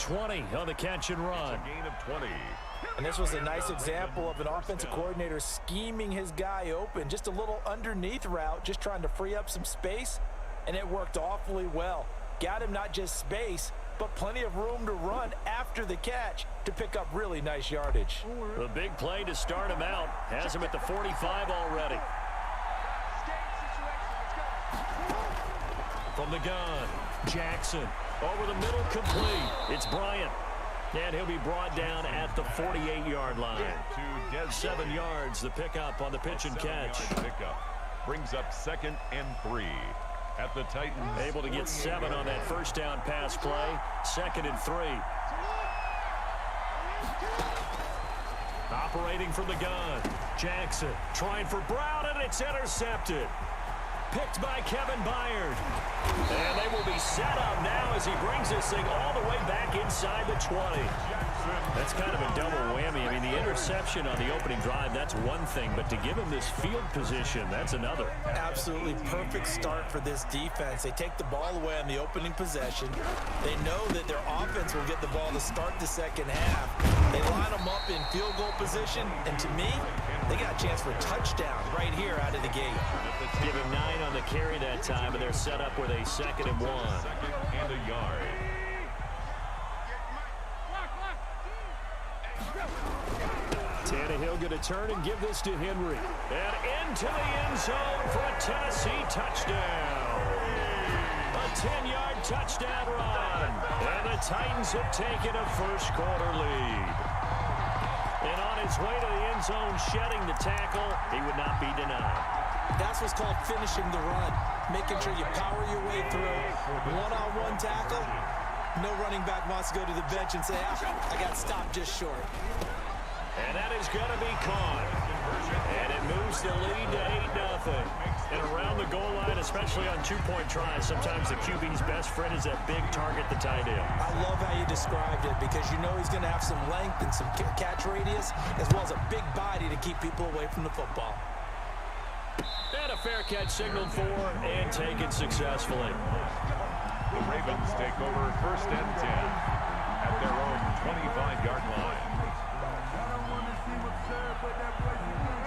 20 on the catch and run. It's a gain of 20. And this was a nice example of an offensive coordinator scheming his guy open. Just a little underneath route, just trying to free up some space, and it worked awfully well. Got him not just space, but plenty of room to run after the catch to pick up really nice yardage. The big play to start him out has him at the 45 already. From the gun, Jackson. Over the middle, complete. It's Bryant. And he'll be brought down at the 48-yard line. 7 yards, the pickup on the pitch and catch. Pickup brings up 2nd and 3 at the Titans. Able to get 7 on that first down pass play. 2nd and 3. Operating from the gun. Jackson trying for Brown, and it's intercepted. Picked by Kevin Byard. And they will be set up now as he brings this thing all the way back inside the 20. That's kind of a double whammy. I mean, the interception on the opening drive, that's one thing, but to give him this field position, that's another. Absolutely perfect start for this defense. They take the ball away on the opening possession. They know that their offense will get the ball to start the second half. They line them up in field goal position, and to me, they got a chance for a touchdown right here out of the gate. Give him 9 on the carry that time, and they're set up with a 2nd and 1. 2nd and a yard. Tannehill going to turn and give this to Henry. And into the end zone for a Tennessee touchdown. A 10-yard touchdown run. And the Titans have taken a first-quarter lead. And on his way to the end zone, shedding the tackle, he would not be denied. That's what's called finishing the run. Making sure you power your way through. One-on-one tackle. No running back wants to go to the bench and say, I got stopped just short. And that is going to be caught. And it moves the lead to 8-0. And around the goal line, especially on two-point tries, sometimes the QB's best friend is that big target, the tight end. I love how you described it because you know he's going to have some length and some catch radius as well as a big body to keep people away from the football. And a fair catch signaled for and taken successfully. The Ravens take over 1st and 10 at their own 25-yard line.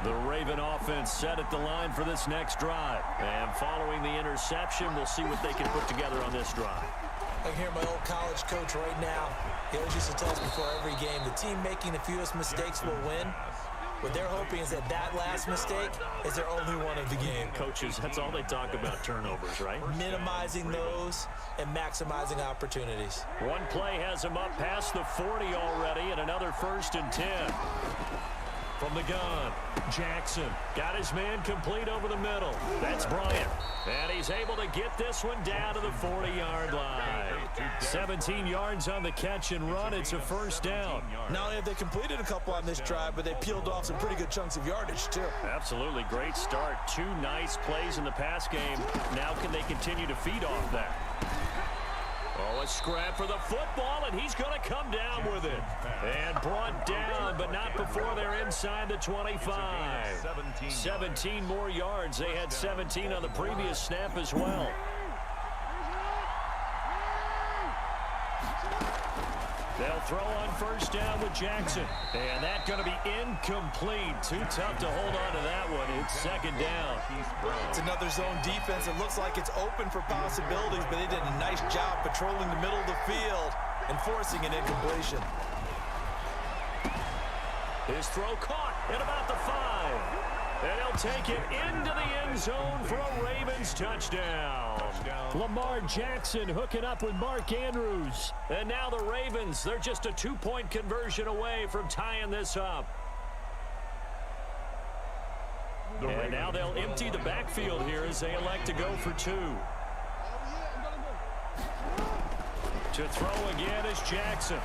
The Raven offense set at the line for this next drive. And following the interception, we'll see what they can put together on this drive. I can hear my old college coach right now. He always used to tell us before every game, the team making the fewest mistakes will win. What they're hoping is that that last mistake is their only one of the game. Coaches, that's all they talk about, turnovers, right? Minimizing those and maximizing opportunities. One play has him up past the 40 already, and another 1st and 10. From the gun, Jackson got his man complete over the middle. That's Bryant. And he's able to get this one down to the 40-yard line. 17 yards on the catch and run. It's a first down. Not only have they completed a couple on this drive, but they peeled off some pretty good chunks of yardage, too. Absolutely. Great start. 2 nice plays in the pass game. Now can they continue to feed off that? Oh, a scrap for the football, and he's going to come down with it. And brought down, but not before they're inside the 25. 17 more yards. They had 17 on the previous snap as well. They'll throw on first down with Jackson. And that's going to be incomplete. Too tough to hold on to that one. It's 2nd down. It's another zone defense. It looks like it's open for possibilities, but they did a nice job patrolling the middle of the field and forcing an incompletion. His throw caught at about the 5. And he'll take it into the end zone for a Ravens touchdown. Lamar Jackson hooking up with Mark Andrews. And now the Ravens, they're just a 2-point conversion away from tying this up. And now they'll empty the backfield here as they elect to go for 2. To throw again is Jackson.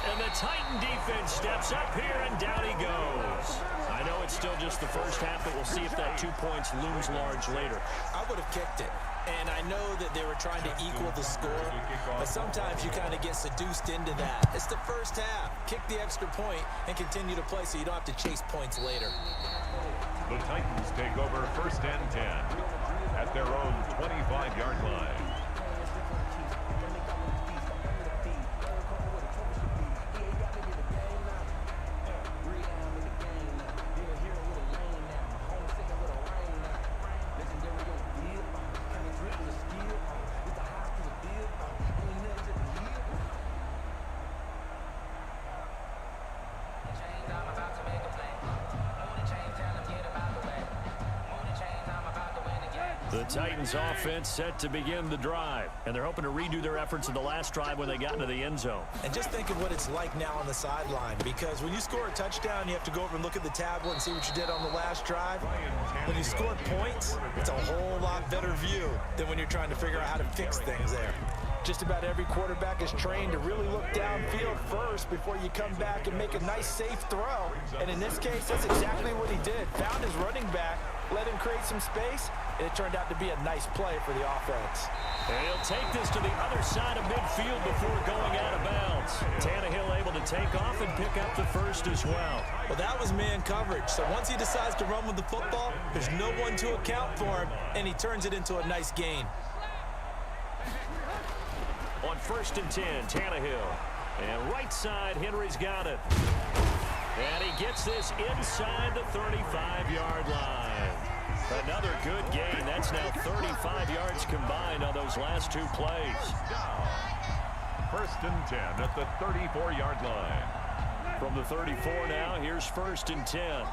And the Titan defense steps up here, and down he goes. I know it's still just the first half, but we'll see if that 2 points looms large later. I would have kicked it. And I know that they were trying to equal the score, but sometimes you kind of get seduced into that. It's the first half. Kick the extra point and continue to play so you don't have to chase points later. The Titans take over 1st and 10 at their own 25-yard line. The Titans offense set to begin the drive, and they're hoping to redo their efforts in the last drive when they got into the end zone. And just think of what it's like now on the sideline, because when you score a touchdown, you have to go over and look at the tablet and see what you did on the last drive. When you score points, it's a whole lot better view than when you're trying to figure out how to fix things there. Just about every quarterback is trained to really look downfield first before you come back and make a nice, safe throw. And in this case, that's exactly what he did. Found his running back, let him create some space, and it turned out to be a nice play for the offense. And he'll take this to the other side of midfield before going out of bounds. Tannehill able to take off and pick up the first as well. Well, that was man coverage. So once he decides to run with the football, there's no one to account for him, and he turns it into a nice gain. On 1st and 10, Tannehill. And right side, Henry's got it. And he gets this inside the 35-yard line. Another good gain. That's now 35 yards combined on those last two plays. 1st and 10 at the 34-yard line. From the 34 now, here's 1st and 10.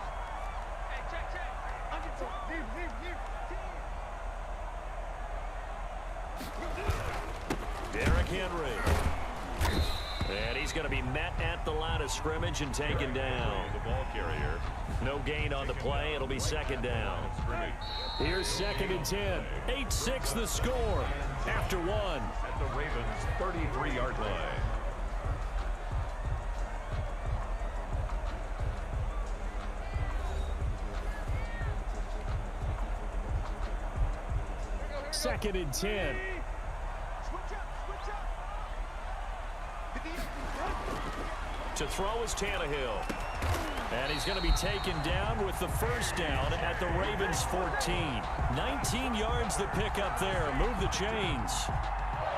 Derrick Henry. And he's going to be met at the line of scrimmage and taken down. The ball carrier. No gain on the play. It'll be 2nd down. Here's 2nd and 10. 8-6 the score after one. At the Ravens' 33-yard line. Second and 10. To throw is Tannehill. And he's going to be taken down with the first down at the Ravens' 14. 19 yards to pick up there. Move the chains.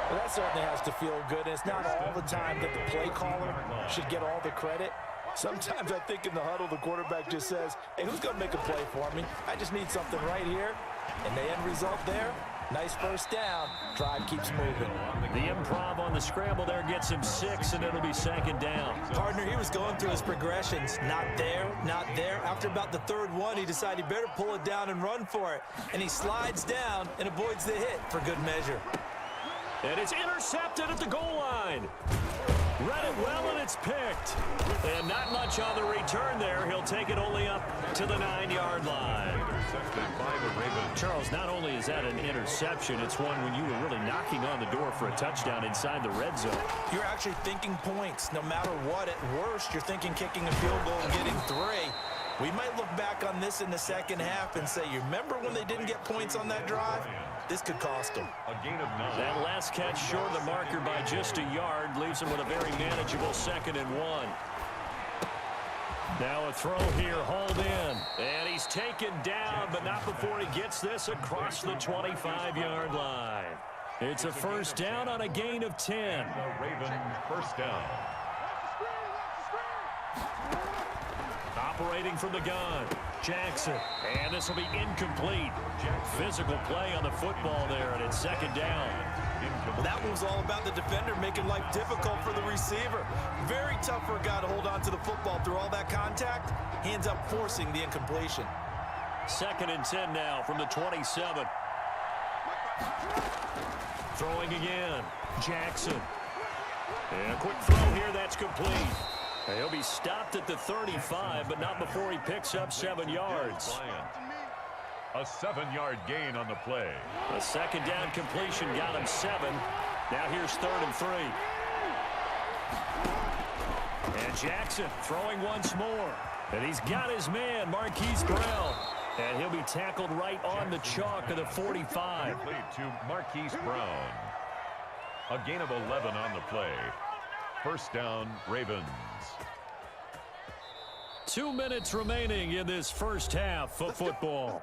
Well, that certainly has to feel good. And it's not all the time that the play caller should get all the credit. Sometimes I think in the huddle, the quarterback just says, hey, who's going to make a play for me? I just need something right here. And the end result there, nice first down. Drive keeps moving. The improv on the scramble there gets him 6, and it'll be 2nd down. Partner, he was going through his progressions. Not there, not there. After about the 3rd one, he decided he better pull it down and run for it. And he slides down and avoids the hit for good measure. And it's intercepted at the goal line. Read it well, and it's picked. And not much on the return there. He'll take it only up to the 9-yard line. Intercepted by the Ravens. Charles, not only is that an interception, it's one when you were really knocking on the door for a touchdown inside the red zone. You're actually thinking points. No matter what, at worst, you're thinking kicking a field goal and getting 3. We might look back on this in the second half and say, you remember when they didn't get points on that drive? This could cost them. A gain of 9. That last catch short of the marker by just a yard leaves him with a very manageable 2nd and 1. Now a throw here, hauled in. And he's taken down, but not before he gets this across the 25-yard line. It's a first down on a gain of 10. The Ravens' first down. Operating from the gun, Jackson. And this will be incomplete. Physical play on the football there, and it's 2nd down. Well, that was all about the defender making life difficult for the receiver. Very tough for a guy to hold on to the football through all that contact. He ends up forcing the incompletion. 2nd and 10 now from the 27. Throwing again, Jackson. And a quick throw here, that's complete. And he'll be stopped at the 35, but not before he picks up 7 yards. A 7-yard gain on the play. A 2nd down completion got him 7. Now here's 3rd and 3. And Jackson throwing once more. And he's got his man, Marquise Brown. And he'll be tackled right on the chalk of the 45. Complete to Marquise Brown. A gain of 11 on the play. First down, Ravens. 2 minutes remaining in this first half of football.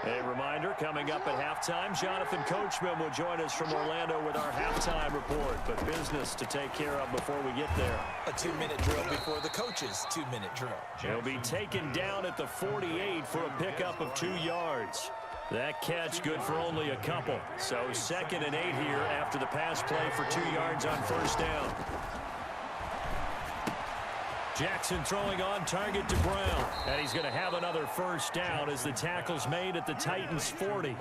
A reminder, coming up at halftime, Jonathan Coachman will join us from Orlando with our halftime report. But business to take care of before we get there. A 2-minute drill before the coach's 2-minute drill. He'll be taken down at the 48 for a pickup of 2 yards. That catch good for only a couple. So 2nd and 8 here after the pass play for 2 yards on first down. Jackson throwing on target to Brown. And he's going to have another first down as the tackle's made at the Titans' 40.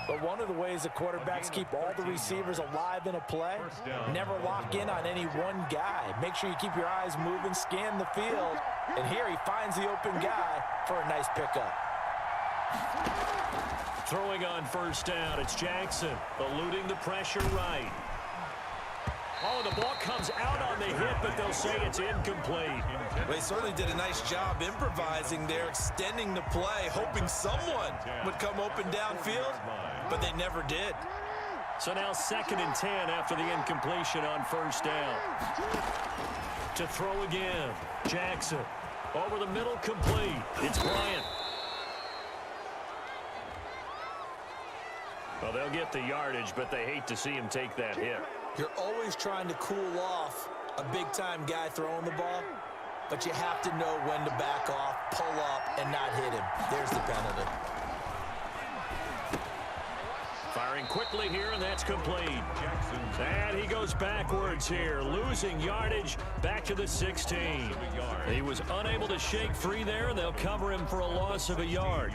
But one of the ways the quarterbacks keep all the receivers alive in a play, never lock in on any one guy. Make sure you keep your eyes moving, scan the field. And here he finds the open guy for a nice pickup. Throwing on first down, it's Jackson, eluding the pressure right. Oh, the ball comes out on the hit, but they'll say it's incomplete. They certainly did a nice job improvising there, extending the play, hoping someone would come open downfield, but they never did. So now 2nd and 10 after the incompletion on first down. To throw again, Jackson. Over the middle, complete. It's Bryant. Well, they'll get the yardage, but they hate to see him take that hit. You're always trying to cool off a big-time guy throwing the ball, but you have to know when to back off, pull up, and not hit him. There's the penalty. Firing quickly here, and that's complete. And he goes backwards here, losing yardage back to the 16. He was unable to shake free there, and they'll cover him for a loss of a yard.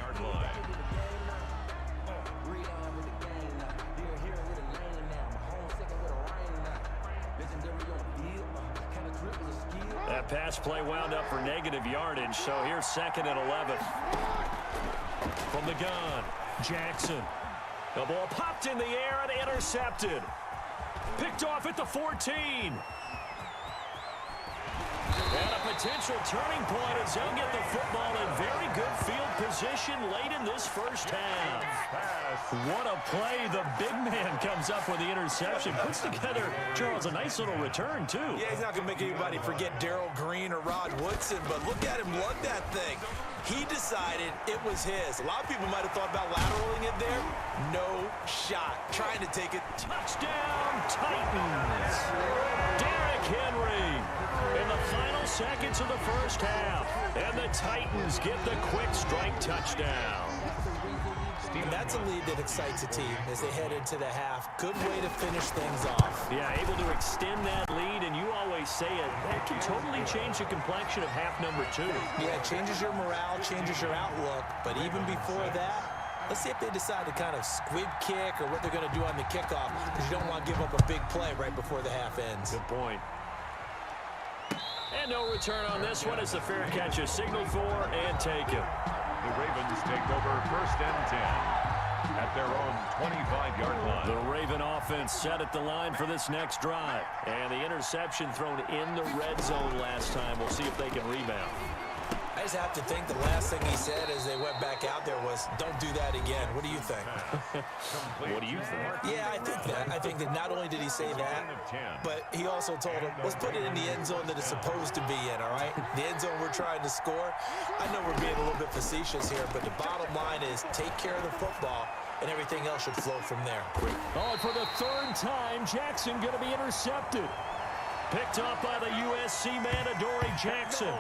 That pass play wound up for negative yardage, so here's 2nd and 11. From the gun, Jackson. The ball popped in the air and intercepted. Picked off at the 14. And a potential turning point as they'll get the football in very good field position late in this first half. What a play. The big man comes up with the interception. Puts together, Charles, a nice little return, too. Yeah, he's not going to make anybody forget Darrell Green or Rod Woodson, but look at him lug that thing. He decided it was his. A lot of people might have thought about lateraling it there. No shot. Trying to take it. Touchdown, Titans. Derrick Henry in the final seconds of the first half. And the Titans get the quick strike touchdown. And that's a lead that excites a team as they head into the half. Good way to finish things off. Yeah, able to extend that lead, and you always say it, that can totally change the complexion of half number 2. Yeah, it changes your morale, changes your outlook. But even before that, let's see if they decide to kind of squib kick or what they're going to do on the kickoff, because you don't want to give up a big play right before the half ends. Good point. And no return on this one as the fair catch is signaled for and taken. The Ravens take over 1st and 10 at their own 25-yard line. The Raven offense set at the line for this next drive. And the interception thrown in the red zone last time. We'll see if they can rebound. I just have to think the last thing he said as they went back out there was, don't do that again. What do you think? What do you think? Yeah, I think that. I think that not only did he say that, but he also told him, let's put it in the end zone that it's supposed to be in, all right? The end zone we're trying to score. I know we're being a little bit facetious here, but the bottom line is take care of the football, and everything else should flow from there. Oh, and for the 3rd time, Jackson going to be intercepted. Picked up by the USC man, Adoree Jackson.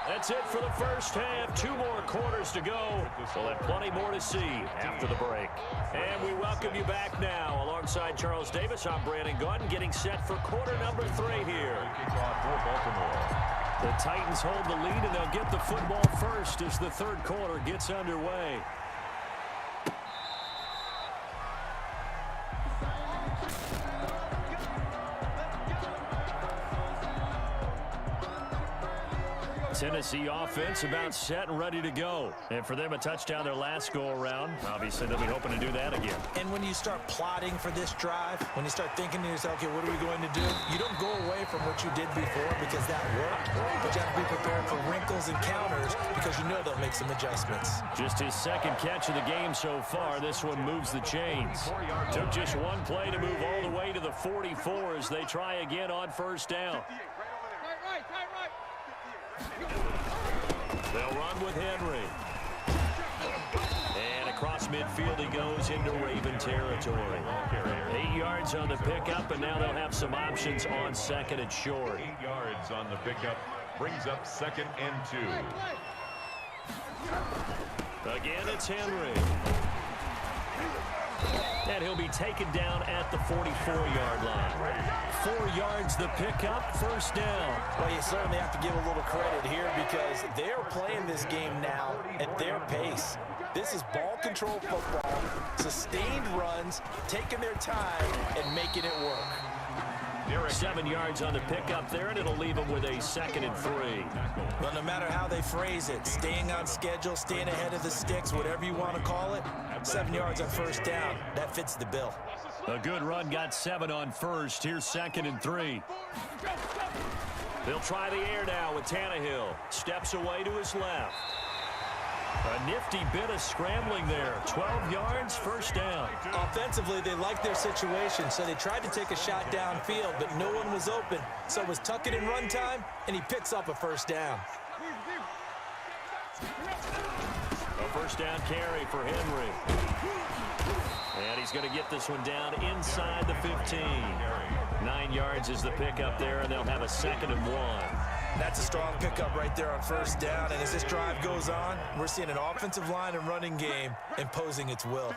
That's it for the first half. 2 more quarters to go. We'll have plenty more to see after the break. And we welcome you back now. Alongside Charles Davis, I'm Brandon Gordon, getting set for quarter number 3 here. The Titans hold the lead, and they'll get the football first as the 3rd quarter gets underway. Tennessee offense about set and ready to go. And for them, a touchdown their last go-around. Obviously, they'll be hoping to do that again. And when you start plotting for this drive, when you start thinking to yourself, okay, what are we going to do? You don't go away from what you did before because that worked. But you have to be prepared for wrinkles and counters because you know they'll make some adjustments. Just his 2nd catch of the game so far. This one moves the chains. Took just one play to move all the way to the 44 as they try again on first down. They'll run with Henry. And across midfield he goes into Raven territory. 8 yards on the pickup, and now they'll have some options on 2nd and short. 8 yards on the pickup brings up 2nd and 2. Again, it's Henry. And he'll be taken down at the 44-yard line. 4 yards the pickup, first down. Well, you certainly have to give a little credit here because they're playing this game now at their pace. This is ball control football, sustained runs, taking their time and making it work. 7 yards on the pickup there, and it'll leave them with a 2nd and 3. Well, no matter how they phrase it, staying on schedule, staying ahead of the sticks, whatever you want to call it, 7 yards on first down, that fits the bill. A good run got 7 on first. Here's 2nd and 3. They'll try the air now with Tannehill. Steps away to his left. A nifty bit of scrambling there. 12 yards, first down. Offensively, they liked their situation, so they tried to take a shot downfield, but no one was open. So it was tuck it in run time, and he picks up a first down. A first down carry for Henry. And he's going to get this one down inside the 15. 9 yards is the pickup there, and they'll have a 2nd and 1. That's a strong pickup right there on first down. And as this drive goes on, we're seeing an offensive line and running game imposing its will.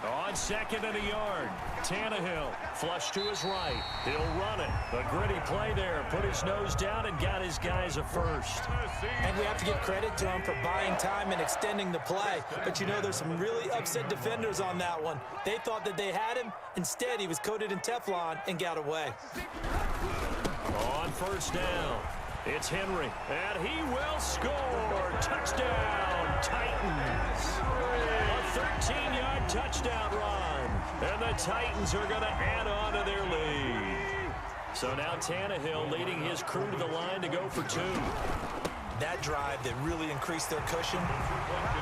On 2nd and a yard, Tannehill flush to his right. He'll run it. A gritty play there. Put his nose down and got his guys a first. And we have to give credit to him for buying time and extending the play. But you know, there's some really upset defenders on that one. They thought that they had him. Instead, he was coated in Teflon and got away. On first down, it's Henry, and he will score. Touchdown, Titans. A 13-yard touchdown run, and the Titans are going to add on to their lead. So now Tannehill leading his crew to the line to go for 2. That drive that really increased their cushion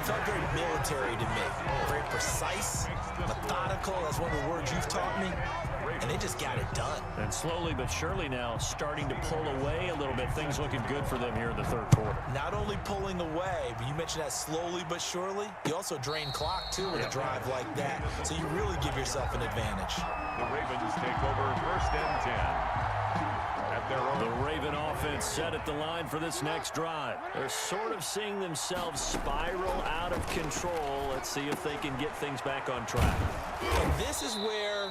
felt very military to me. Very precise, methodical, that's one of the words you've taught me. And they just got it done. And slowly but surely now starting to pull away a little bit. Things looking good for them here in the third quarter. Not only pulling away, but you mentioned that slowly but surely. You also drain clock, too, with a drive like that. So you really give yourself an advantage. The Ravens take over first and 10. At their own. The Raven offense set at the line for this next drive. They're sort of seeing themselves spiral out of control. Let's see if they can get things back on track. And this is where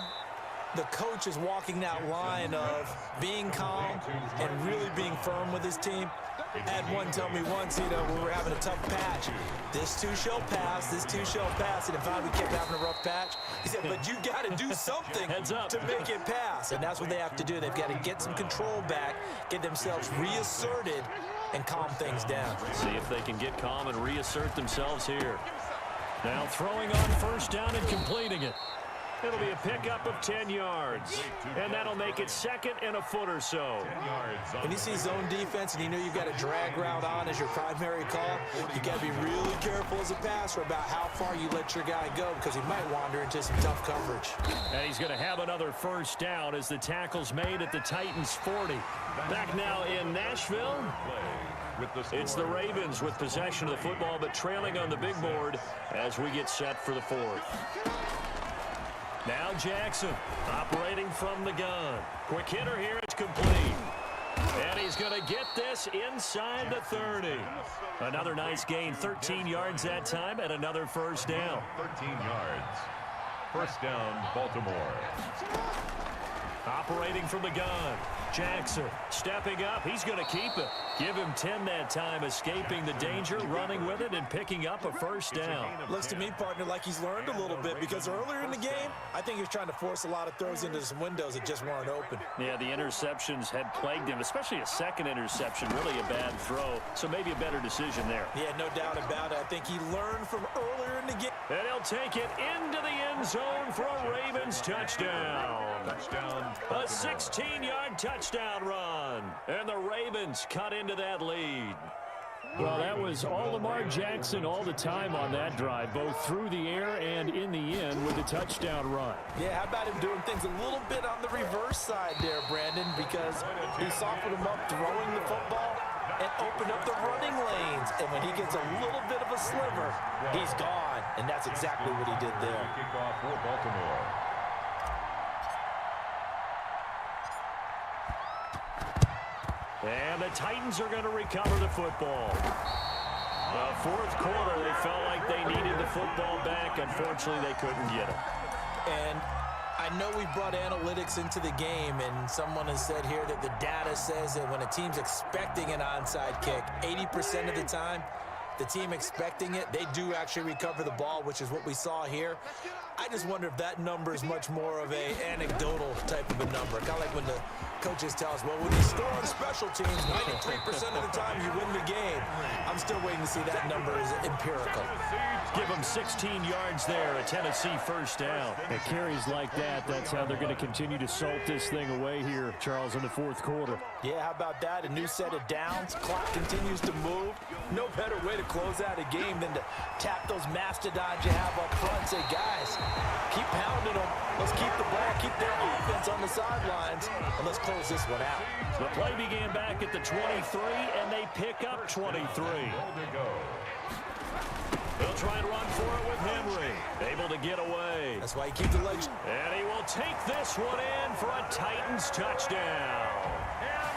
the coach is walking that line of being calm and really being firm with his team. I had one tell me once, you know, we were having a tough patch. This too shall pass, this too shall pass. And if I would kept having a rough patch, he said, but you got to do something to make it pass. And that's what they have to do. They've got to get some control back, get themselves reasserted, and calm things down. See if they can get calm and reassert themselves here. Now throwing on first down and completing it. It'll be a pickup of 10 yards, and that'll make it 2nd and a foot or so. When you see zone defense and you know you've got a drag route on as your primary call, you got to be really careful as a passer about how far you let your guy go because he might wander into some tough coverage. And he's going to have another first down as the tackle's made at the Titans' 40. Back now in Nashville. It's the Ravens with possession of the football, but trailing on the big board as we get set for the 4th. Now Jackson operating from the gun. Quick hitter here, it's complete. And he's going to get this inside the 30. Another nice gain, 13 yards that time, and another first down. 13 yards. First down, Baltimore. Operating from the gun. Jackson stepping up. He's going to keep it. Give him 10 that time, escaping the danger, running with it, and picking up a first down. Looks to me, partner, like he's learned a little bit because earlier in the game, I think he was trying to force a lot of throws into some windows that just weren't open. Yeah, the interceptions had plagued him, especially a second interception, really a bad throw. So maybe a better decision there. Yeah, no doubt about it. I think he learned from earlier in the game. And he'll take it into the end zone for a Ravens touchdown. A 16-yard touchdown run. And the Ravens cut into that lead. Well, that was all Lamar Jackson all the time on that drive, both through the air and in the end with a touchdown run. Yeah, how about him doing things a little bit on the reverse side there, Brandon, because he softened him up throwing the football and opened up the running lanes. And when he gets a little bit of a sliver, he's gone. And that's exactly what he did there. Kickoff for Baltimore. And the Titans are going to recover the football. Fourth quarter, they felt like they needed the football back. Unfortunately, they couldn't get it. And I know we brought analytics into the game, and someone has said here that the data says that when a team's expecting an onside kick, 80% of the time, the team expecting it, they do actually recover the ball, which is what we saw here. I just wonder if that number is much more of a anecdotal type of a number. Kind of like when the coaches tell us, well, when you score on special teams, 93% of the time you win the game. I'm still waiting to see that number is empirical. Give them 16 yards there, a Tennessee first down. And carries like that, that's how they're going to continue to salt this thing away here, Charles, in the fourth quarter. Yeah, how about that? A new set of downs. Clock continues to move. No better way to close out a game than to tap those mastodons you have up front. Say, guys, keep pounding them. Let's keep the ball, keep their offense on the sidelines, and let's close this one out. The play began back at the 23, and they pick up 23. They'll try and run for it with Henry. Able to get away. That's why you keep the legs. And he will take this one in for a Titans touchdown.